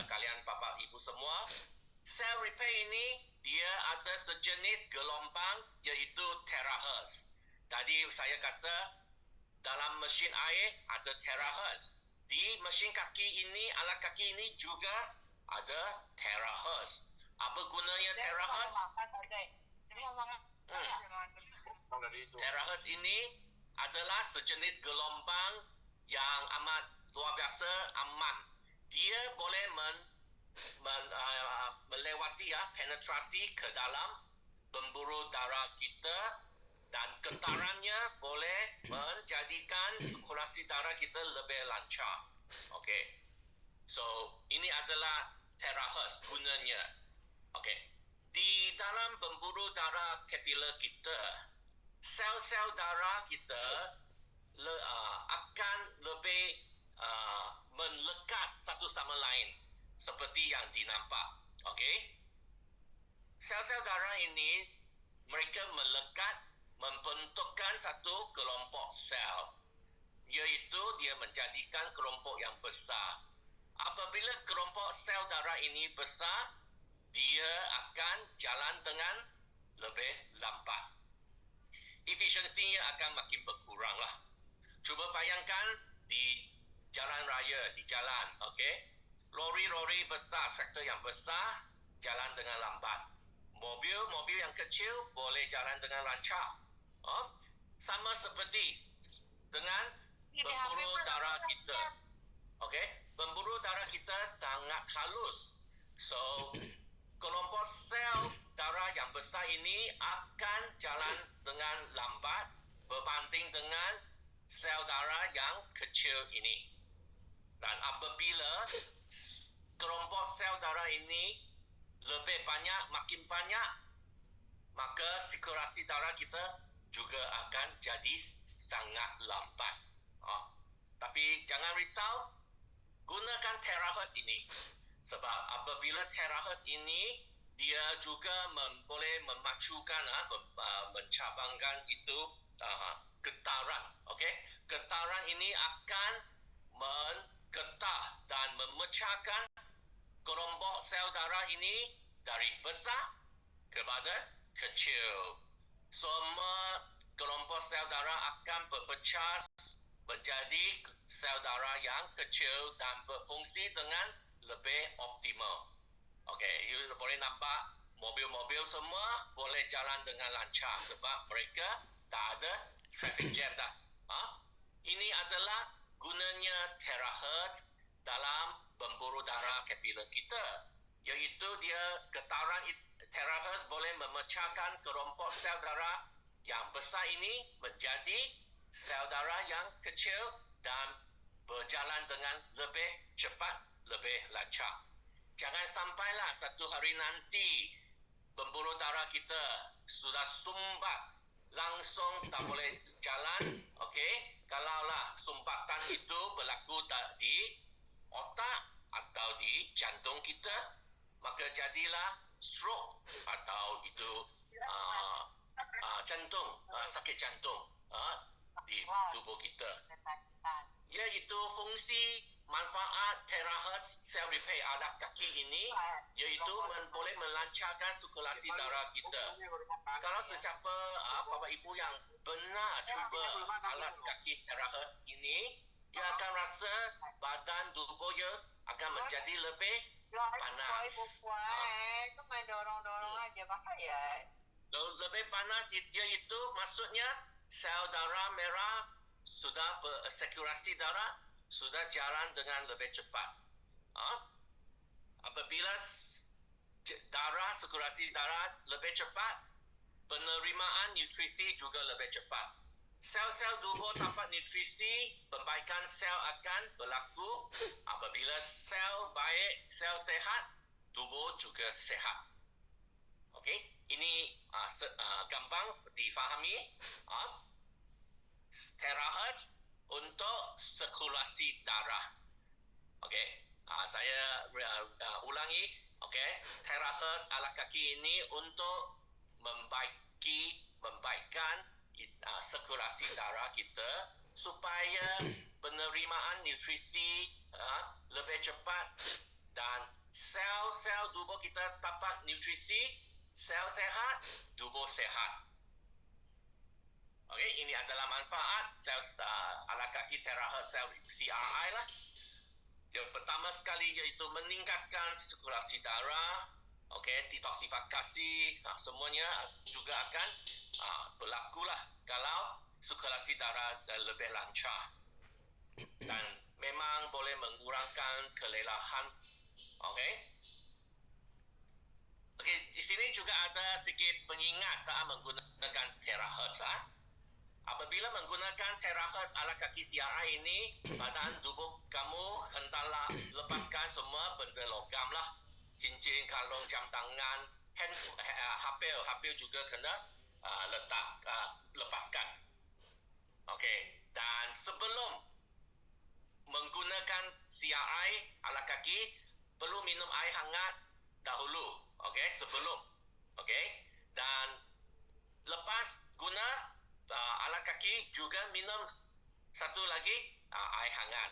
kalian Bapak Ibu semua, sel repair ini dia ada sejenis gelombang iaitu terahertz. Tadi saya kata dalam mesin air ada terahertz. Di mesin kaki ini, alat kaki ini juga ada terahertz. Apa gunanya terahertz? Terahertz ini adalah sejenis gelombang yang amat luar biasa aman. Dia boleh melewati penetrasi ke dalam pembuluh darah kita dan getarannya boleh menjadikan sirkulasi darah kita lebih lancar. Okey. So, ini adalah terahertz gunanya. Okey. Di dalam pembuluh darah kapiler kita, sel-sel darah kita akan lebih melekat satu sama lain seperti yang dinampak. Okey. Sel-sel darah ini mereka melekat membentukkan satu kelompok sel, iaitu dia menjadikan kelompok yang besar. Apabila kelompok sel darah ini besar, dia akan jalan dengan lebih lambat. Efisiensinya akan makin berkurang lah. Cuba bayangkan di jalan raya, di jalan, okey? Lori-lori besar, traktor yang besar jalan dengan lambat. Mobil-mobil yang kecil boleh jalan dengan lancar. Sama seperti dengan pembuluh darah kita. Okey, pembuluh darah kita sangat halus. So, kelompok sel darah yang besar ini akan jalan dengan lambat berbanding dengan sel darah yang kecil ini. Dan apabila kelompok sel darah ini lebih banyak, makin banyak, maka sirkulasi darah kita juga akan jadi sangat lambat. Tapi jangan risau, gunakan terahertz ini. Sebab apabila terahertz ini, dia juga boleh memacukan, mencabangkan itu getaran. Okay? Getaran ini akan menggetah dan memecahkan kelompok sel darah ini dari besar kepada kecil. Semua kelompok sel darah akan berpecah menjadi sel darah yang kecil dan berfungsi dengan lebih optimal. Okey, you boleh nampak mobil-mobil semua boleh jalan dengan lancar sebab mereka tak ada traffic jam dah. Ini adalah gunanya terahertz dalam pembuluh darah kapiler kita, iaitu dia getaran terahertz boleh memecahkan kelompok sel darah yang besar ini menjadi sel darah yang kecil dan berjalan dengan lebih cepat, lebih lancar. Jangan sampailah satu hari nanti pembuluh darah kita sudah sumbat, langsung tak boleh jalan. Okey, kalaulah sumbatan itu berlaku di otak atau di jantung kita, maka jadilah stroke atau itu jantung, sakit jantung di tubuh kita. Iaitu fungsi manfaat terahertz sel repair alat kaki ini, iaitu boleh melancarkan sirkulasi darah kita. Kalau sesiapa Bapak Ibu yang benar cuba alat kaki terahertz ini, ia akan rasa badan tubuhnya akan menjadi lebih panas. Itu main dorong-dorong aja bahaya. Lebih panas iaitu maksudnya sel darah merah sudah bersirkulasi darah sudah jalan dengan lebih cepat. Apabila sirkulasi darah lebih cepat, penerimaan nutrisi juga lebih cepat. Sel-sel tubuh tanpa nutrisi, perbaikan sel akan berlaku. Apabila sel baik, sel sehat, tubuh juga sehat. Okey, ini gampang difahami. Terahertz untuk sirkulasi darah. Okey, saya ulangi. Okey, terahertz alat kaki ini untuk membaikkan sirkulasi darah kita supaya penerimaan nutrisi lebih cepat dan sel tubuh kita dapat nutrisi, sel sehat, tubuh sehat. Okey, ini adalah manfaat sel ala kaki terakhir sel CRI lah. Yang pertama sekali iaitu meningkatkan sirkulasi darah, okey, detoksifikasi, semuanya juga akan berlaku lah kalau sirkulasi darah lebih lancar. Dan memang boleh mengurangkan kelelahan. Okey. Okey, di sini juga ada sedikit pengingat saat menggunakan terahertz. Apabila menggunakan terahertz ala kaki CRI ini, badan tubuh kamu hendaklah lepaskan semua benda logam lah. Cincin, kalung, jam tangan, HP juga kena lepaskan. Okey, dan sebelum menggunakan CRI ala kaki, perlu minum air hangat dahulu. Okey, sebelum. Okey, dan lepas guna ala kaki juga minum satu lagi air hangat.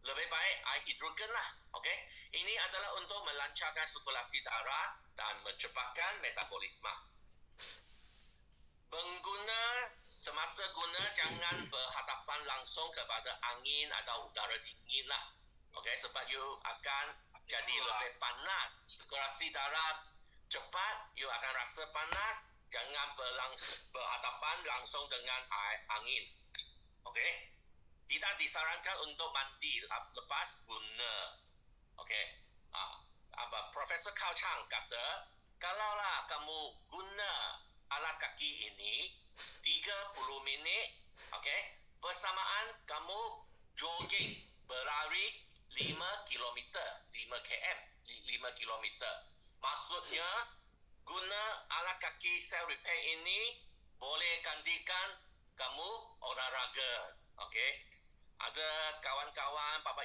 Lebih baik air hidrogen lah. Okey, ini adalah untuk melancarkan sirkulasi darah dan mencepatkan metabolisme. Pengguna semasa guna jangan berhadapan langsung kepada angin atau udara dingin lah. Okey, sebab you akan jadi lebih panas. Sirkulasi darah cepat, you akan rasa panas. Jangan berhadapan langsung dengan angin. Okey? Tidak disarankan untuk mandi lepas guna. Okey? Profesor Cao Chang kata, kalaulah kamu guna alat kaki ini 30 minit, okey, bersamaan kamu jogging, berlari 5 km, 5 km, 5 km. Maksudnya, guna alat kaki cell repair ini boleh gantikan kamu olahraga. Okey. Ada kawan-kawan, bapa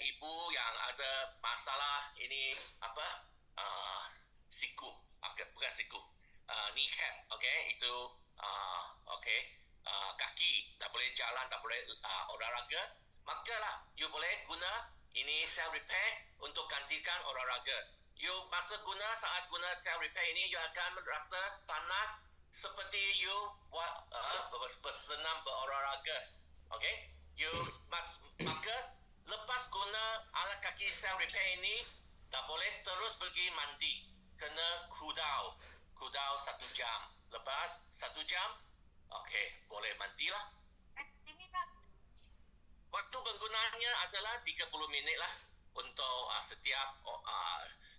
ibu yang ada masalah ini siku. Bukan siku. Kneecap. Okey, itu okey. Kaki tak boleh jalan, tak boleh olahraga. Makalah you boleh guna ini cell repair untuk gantikan olahraga. You masa guna, saat guna cell repair ini, you akan merasa panas seperti you buat bersenam berolahraga. Okay? Maka lepas guna alat kaki cell repair ini, tak boleh terus pergi mandi. Kena cool down 1 jam. Lepas 1 jam, okay, boleh mandilah. Waktu penggunaannya adalah 30 minit lah untuk setiap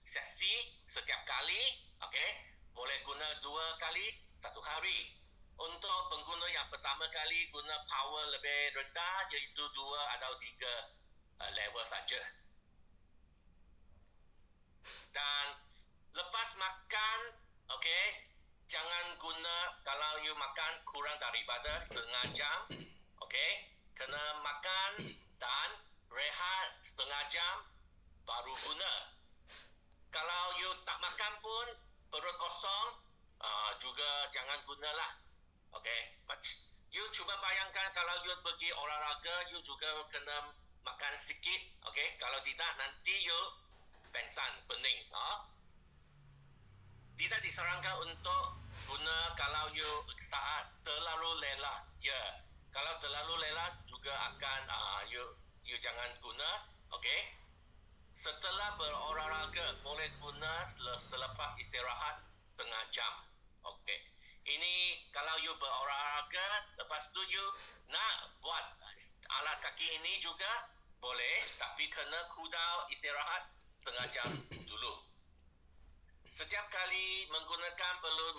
sesi, setiap kali. Okay? Boleh guna 2 kali 1 hari. Untuk pengguna yang pertama kali guna power lebih rendah, iaitu 2 atau 3 level saja. Dan lepas makan, okay, jangan guna kalau you makan kurang daripada setengah jam. Okay? Kena makan dan rehat setengah jam baru guna. Kalau you tak makan pun, perut kosong, juga jangan gunalah. Okay? You cuba bayangkan kalau you pergi olahraga, you juga kena makan sikit. Okay? Kalau tidak, nanti you pengsan, pening. Tidak disarankan untuk guna kalau you saat terlalu lelah. Ya. Kalau terlalu lelah juga akan you jangan guna. Okey. Setelah berolahraga boleh guna selepas istirahat setengah jam. Okey. Ini kalau you berolahraga, lepas tu you nak buat alat kaki ini juga boleh, tapi kena cool down istirahat setengah jam dulu. Setiap kali menggunakan perlu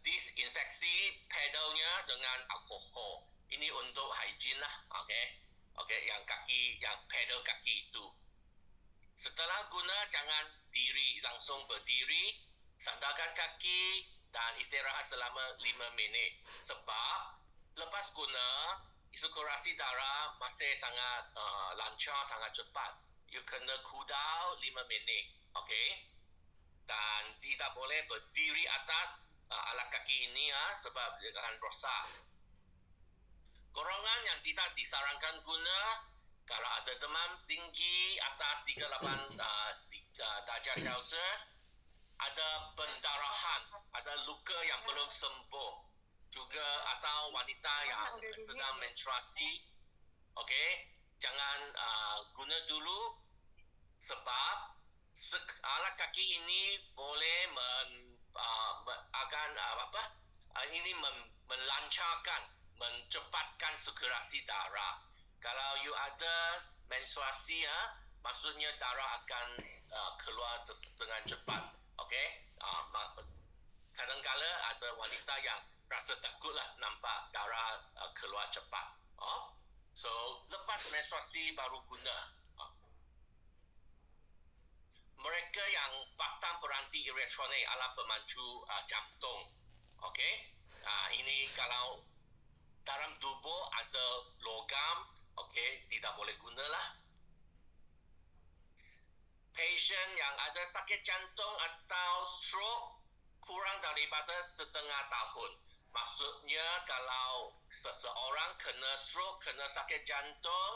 disinfeksi pedalnya dengan alkohol. Ini untuk higien lah. Okey, yang pedal kaki itu. Setelah guna jangan langsung berdiri, sandarkan kaki dan istirahat selama 5 minit. Sebab lepas guna sirkulasi darah masih sangat lancar, sangat cepat. You kena cool down 5 minit. Okey. Dan tidak boleh berdiri atas alat kaki ini sebab dia akan rosak. golongan yang tidak disarankan guna kalau ada demam tinggi atas 38 darjah Celsius, ada pendarahan, ada luka yang belum sembuh, juga atau wanita yang sedang menstruasi, okey, jangan guna dulu sebab alat kaki ini boleh melancarkan, mencepatkan sirkulasi darah. Kalau you ada menstruasi, maksudnya darah akan keluar dengan cepat. Okey? Kadang-kala ada wanita yang rasa takutlah nampak darah keluar cepat. So, lepas menstruasi baru guna. Mereka yang pasang peranti elektronik alat pemacu jantung. Okey? Ini kalau dalam tubuh ada logam, okey, tidak boleh gunalah. Pasien yang ada sakit jantung atau stroke kurang daripada setengah tahun. Maksudnya kalau seseorang kena stroke, kena sakit jantung,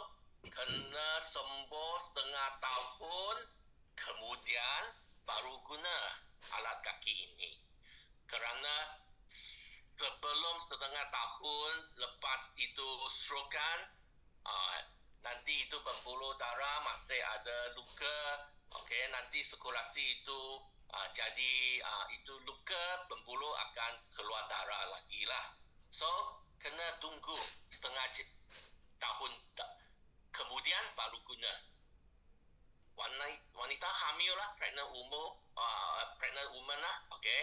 kena sembuh setengah tahun, kemudian baru guna alat kaki ini. Kerana sebelum setengah tahun lepas itu strokean, nanti itu pembuluh darah masih ada luka, okey, nanti sirkulasi itu jadi itu luka, pembuluh akan keluar darah lagi lah. So, kena tunggu setengah tahun kemudian baru guna. Wanita hamil lah, pregnant woman lah, okey,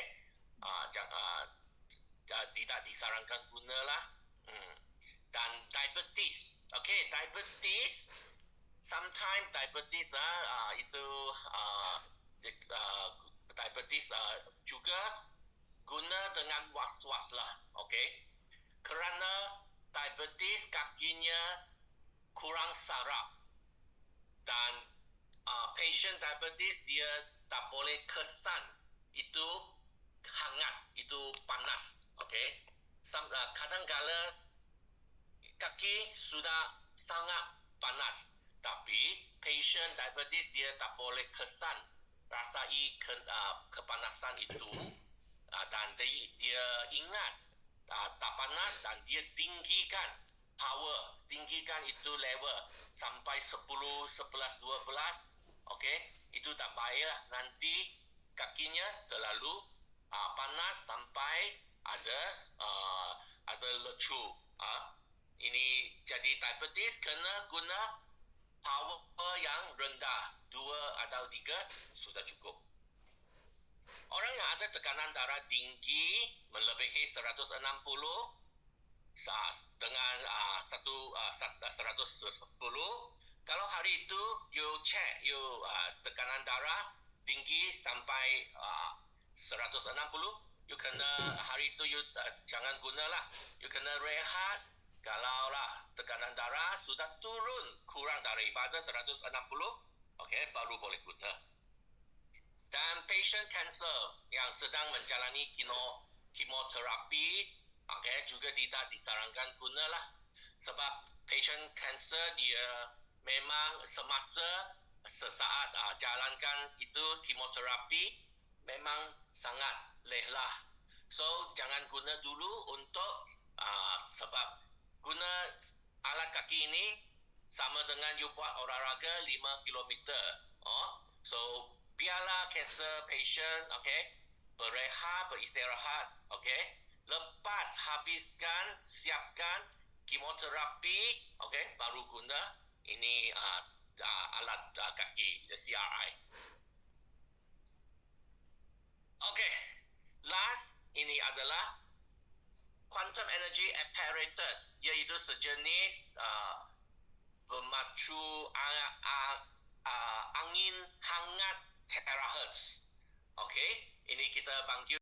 tidak disarankan guna lah. Dan diabetes, okey, diabetes, sometimes diabetes itu diabetes juga guna dengan was-was lah, okey, kerana diabetes kakinya kurang saraf dan patient diabetes dia tak boleh kesan itu hangat, itu panas, okey. Kadang-kala kaki sudah sangat panas, tapi patient diabetes dia tak boleh kesan rasai kepanasan itu, dan dia ingat tak panas dan dia tinggikan power, tinggikan itu level sampai 10, 11, 12, okey, itu tak baik, nanti kakinya terlalu panas sampai ada lecu. Ini jadi diabetes kena guna power yang rendah, 2 atau 3 sudah cukup. Orang yang ada tekanan darah tinggi melebihi 160 dengan 110, kalau hari itu you check tekanan darah tinggi sampai 160, you kena hari itu you jangan gunalah, you kena rehat. Kalau lah tekanan darah sudah turun kurang daripada 160, okey, baru boleh guna. Dan patient cancer yang sedang menjalani kemoterapi, okey, juga tidak disarankan gunalah. Sebab patient cancer dia memang sesaat jalankan itu kemoterapi memang sangat lelah. So, jangan guna dulu untuk sebab guna alat kaki ini sama dengan you buat olahraga 5 kilometer. So, biarlah cancer patient, okey, berehat, beristirahat, okey. Lepas habiskan, siapkan kemoterapi, okey, baru guna ini alat kaki, CRI. Okey, last ini adalah quantum energy apparatus, iaitu sejenis pemacu angin hangat terahertz. Okey, ini kita panggil